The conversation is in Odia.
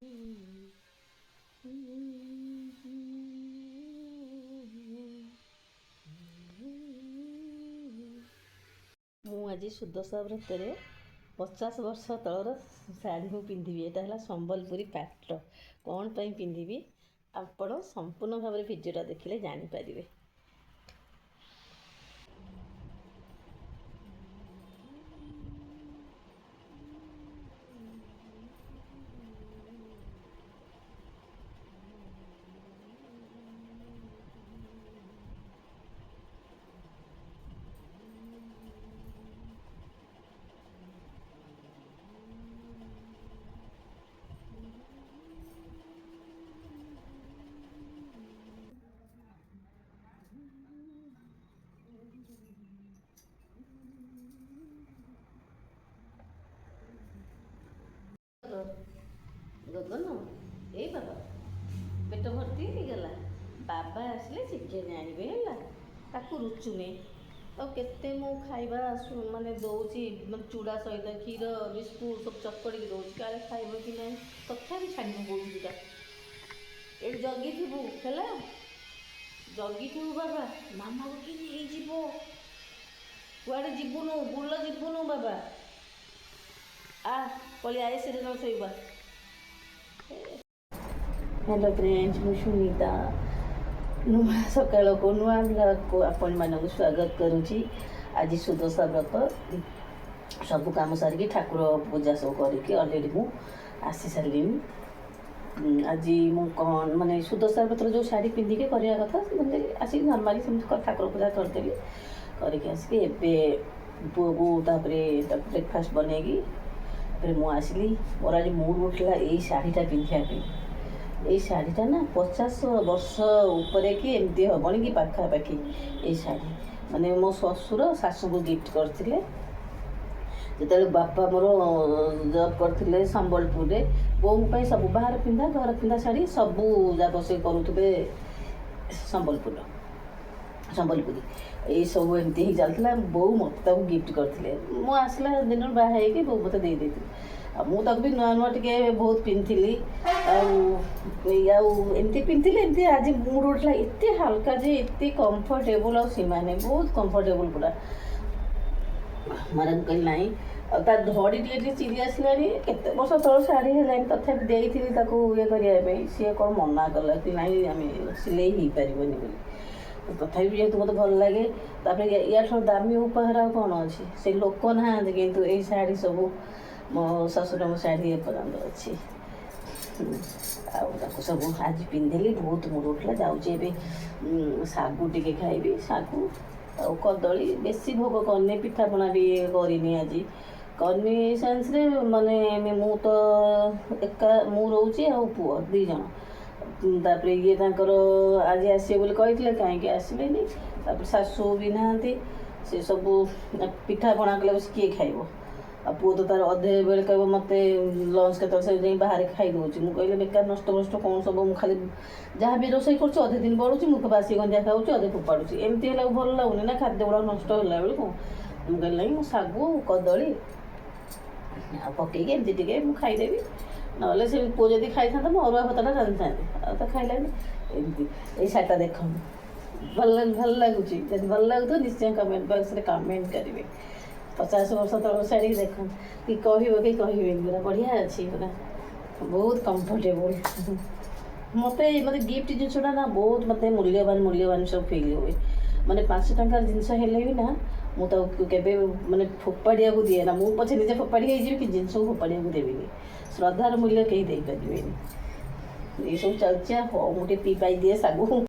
ମୁଁ ଆଜି ସୁଦଶା ବ୍ରତରେ 50 ବର୍ଷ ତଳର ଶାଢ଼ୀ ମୁଁ ପିନ୍ଧିବି। ଏଇଟା ହେଲା ସମ୍ବଲପୁରୀ ପାଟ। କ'ଣ ପାଇଁ ପିନ୍ଧିବି ଆପଣ ସମ୍ପୂର୍ଣ୍ଣ ଭାବରେ ଭିଡ଼ିଓଟା ଦେଖିଲେ ଜାଣିପାରିବେ। ଗଗନ ଏଇ ବାବା ପେଟ ଭର୍ତ୍ତି ହେଇଗଲା। ବାବା ଆସିଲେ ଚିକେନ୍ ଆଣିବେ ହେଲା। ତାକୁ ରୁଚୁନି ଆଉ କେତେ ମୁଁ ଖାଇବା ମାନେ ଦେଉଛି, ମାନେ ଚୁଡ଼ା ସହିତ କ୍ଷୀର ବିସ୍କୁଟ୍ ସବୁ ଚକଡ଼ିକି ଦେଉଛି, କାଳେ ଖାଇବ କି ନାହିଁ। ତଥାପି ଛାଡ଼ିବ କହୁଛି ଦୁଇଟା। ଏଇଠି ଜଗିଥିବୁ ହେଲା, ଜଗିଥିବୁ ବାବା। ମାମାକୁ କି ନେଇଯିବ, କୁଆଡ଼େ ଯିବୁନୁ, ବୁଲ ଯିବୁନୁ ବାବା। ପଳେଇ ଆଏ ସେଦିନ ଶୋଇବା। ହ୍ୟାଲୋ ଫ୍ରେଣ୍ଡସ୍, ମୁଁ ସୁନିତା ନୂଆ ସକାଳକୁ ନୂଆ ବ୍ଲଗ୍କୁ ଆପଣମାନଙ୍କୁ ସ୍ୱାଗତ କରୁଛି। ଆଜି ସୁଦଶା ବ୍ରତ, ସବୁ କାମ ସାରିକି ଠାକୁର ପୂଜା ସବୁ କରିକି ଅଲରେଡ଼ି ମୁଁ ଆସି ସାରିଲିଣି। ଆଜି ମୁଁ କ'ଣ ମାନେ ସୁଦଶା ବ୍ରତର ଯେଉଁ ଶାଢ଼ୀ ପିନ୍ଧିକି କରିବା କଥା ସେମିତି ଆସିକି ନର୍ମାଲି ସେମିତି ଠାକୁର ପୂଜା କରିଦେଲି। କରିକି ଆସିକି ଏବେ ପୁଅକୁ ତାପରେ ତାକୁ ବ୍ରେକଫାଷ୍ଟ ବନେଇକି ତାପରେ ମୁଁ ଆସିଲି। ମୋର ଆଜି ମୁଡ୍ ଉଠିଲା ଏଇ ଶାଢ଼ୀଟା ପିନ୍ଧିବା ପାଇଁ। ଏଇ ଶାଢ଼ୀଟା ନା 50 ବର୍ଷ ଉପରେ କି ଏମିତି ହେବନି କି ପାଖାପାଖି। ଏଇ ଶାଢ଼ୀ ମାନେ ମୋ ଶ୍ୱଶୁର ଶାଶୁଙ୍କୁ ଗିଫ୍ଟ କରିଥିଲେ ଯେତେବେଳେ ବାପା ମୋର ଜବ୍ କରିଥିଲେ ସମ୍ବଲପୁରରେ। ବୋଉଙ୍କ ପାଇଁ ସବୁ ବାହାର ପିନ୍ଧା ଘର ପିନ୍ଧା ଶାଢ଼ୀ ସବୁ ଯାକ ସେ କରୁଥିବେ ସମ୍ବଲପୁରୀ। ଏଇସବୁ ଏମିତି ହିଁ ଚାଲିଥିଲା। ବୋଉ ମୋତେ ତାକୁ ଗିଫ୍ଟ କରିଥିଲେ। ମୁଁ ଆସିଲା ଦିନରୁ ବାହା ହେଇକି ବୋଉ ମୋତେ ଦେଇଦେଇଥିଲି। ଆଉ ମୁଁ ତାକୁ ବି ନୂଆ ନୂଆ ଟିକେ ବହୁତ ପିନ୍ଧିଥିଲି। ଆଉ ଏମିତି ପିନ୍ଧିଥିଲି। ଏମିତି ଆଜି ମୁଡ୍ ଉଠିଲା ଏତେ ହାଲକା ଯେ ଏତେ କମ୍ଫର୍ଟେବୁଲ୍ ଆଉ ସୀମା ନାହିଁ, ବହୁତ କମ୍ଫର୍ଟେବୁଲ୍ ପୁରା। ମାରାକୁ କହିଲି ନାହିଁ। ଆଉ ତା ଧଡ଼ି ଟିକେ ଚିରି ଆସିଲାଣି। କେତେ ବର୍ଷ ତଳ ଶାଢ଼ୀ ହେଲାଣି, ତଥାପି ଦେଇଥିଲି ତାକୁ ଇଏ କରିବା ପାଇଁ। ସିଏ କ'ଣ ମନା କଲା କି ନାହିଁ ଆମେ ସିଲେଇ ହେଇପାରିବନି ବୋଲି। ତଥାପି ଯେହେତୁ ମୋତେ ଭଲ ଲାଗେ, ତାପରେ ୟାଠାରୁ ଦାମୀ ଉପହାର ଆଉ କ'ଣ ଅଛି। ସେ ଲୋକ ନାହାନ୍ତି, କିନ୍ତୁ ଏଇ ଶାଢ଼ୀ ସବୁ ମୋ ଶ୍ୱଶୁରଙ୍କ ଶାଢ଼ୀ ଏପର୍ଯ୍ୟନ୍ତ ଅଛି। ଆଉ ତାକୁ ସବୁ ଆଜି ପିନ୍ଧିଲି, ବହୁତ ମୁଡ୍ ଉଠିଲା। ଯାଉଛି ଏବେ ଶାଗୁ ଟିକେ ଖାଇବି, ଶାଗୁ ଆଉ କଦଳୀ। ବେଶୀ ଭୋଗ କରିନି, ପିଠାପଣା ବି କରିନି ଆଜି। କରିନି ସେନ୍ସରେ ମାନେ ମୁଁ ତ ଏକା, ମୁଁ ରହୁଛି ଆଉ ପୁଅ 2 ଜଣ। ତାପରେ ଇଏ ତାଙ୍କର ଆଜି ଆସିବେ ବୋଲି କହିଥିଲେ, କାହିଁକି ଆସିଲେନି। ତାପରେ ଶାଶୁ ବି ନାହାନ୍ତି। ସେ ସବୁ ପିଠାପଣା କଲେ ବସି କିଏ ଖାଇବ। ଆଉ ପୁଅ ତ ତାର ଅଧେ ବେଳେ କହିବ ମୋତେ ଲଞ୍ଚ କେତେବେଳେ ସେ ଯାଇ ବାହାରେ ଖାଇଦେଉଛି। ମୁଁ କହିଲେ ବେକାର ନଷ୍ଟ କ'ଣ ସବୁ, ମୁଁ ଖାଲି ଯାହା ବି ରୋଷେଇ କରୁଛି ଅଧେ ଦିନ ବଳୁଛି, ମୁଁ ବାସି ଗଞ୍ଜା ଖାଉଛି, ଅଧେ ଫୋପାଡ଼ୁଛି। ଏମିତି ହେଲେ ଭଲ ଲାଗୁନି ନା, ଖାଦ୍ୟ ଗୁଡ଼ାକ ନଷ୍ଟ ହେଲା ବେଳକୁ। ମୁଁ କହିଲି ନାହିଁ, ମୁଁ ଶାଗୁ କଦଳୀ ଆଉ ପକେଇକି ଏମିତି ଟିକେ ମୁଁ ଖାଇଦେବି। ନହେଲେ ସେ ପୁଅ ଯଦି ଖାଇଥାନ୍ତା ମୁଁ ଅରୁଆ ଭାତଟା ରାନ୍ଧିଥାନ୍ତି, ଆଉ ତ ଖାଇଲାନି। ଏମିତି ଏଇ ଶାଢ଼ୀଟା ଦେଖନ୍ତୁ, ଭଲ ଲାଗୁଛି। ଯଦି ଭଲ ଲାଗୁଥିବ ନିଶ୍ଚୟ କମେଣ୍ଟ ବକ୍ସରେ କମେଣ୍ଟ କରିବେ। 50 ବର୍ଷ ତଳର ଶାଢ଼ୀ ଦେଖନ୍ତୁ, କି କହିବ କି କହିବେନି, ପୁରା ବଢ଼ିଆ ଅଛି, ପୁରା ବହୁତ କମ୍ଫର୍ଟେବୁଲ୍। ମୋତେ ଗିଫ୍ଟ ଜିନିଷଟା ନା ବହୁତ ମୋତେ ମୂଲ୍ୟବାନ ସବୁ ଫିଲ୍ ହୁଏ। ମାନେ 5 ଟଙ୍କାର ଜିନିଷ ହେଲେ ବି ନା ମୁଁ ତାକୁ କେବେ ମାନେ ଫୋପାଡ଼ିବାକୁ ଦିଏ ନା। ମୁଁ ପଛେ ନିଜେ ଫୋପାଡ଼ି ହେଇଯିବି, କି ଜିନିଷକୁ ଫୋପାଡ଼ିବାକୁ ଦେବିନି। ଶ୍ରଦ୍ଧାର ମୂଲ୍ୟ କେହି ଦେଇପାରିବେନି। ଏଇସବୁ ଚାଲିଛି। ହଉ ମୁଁ ଟିକେ ପିଇ ପାଇ ଦିଏ ଶାଗୁ।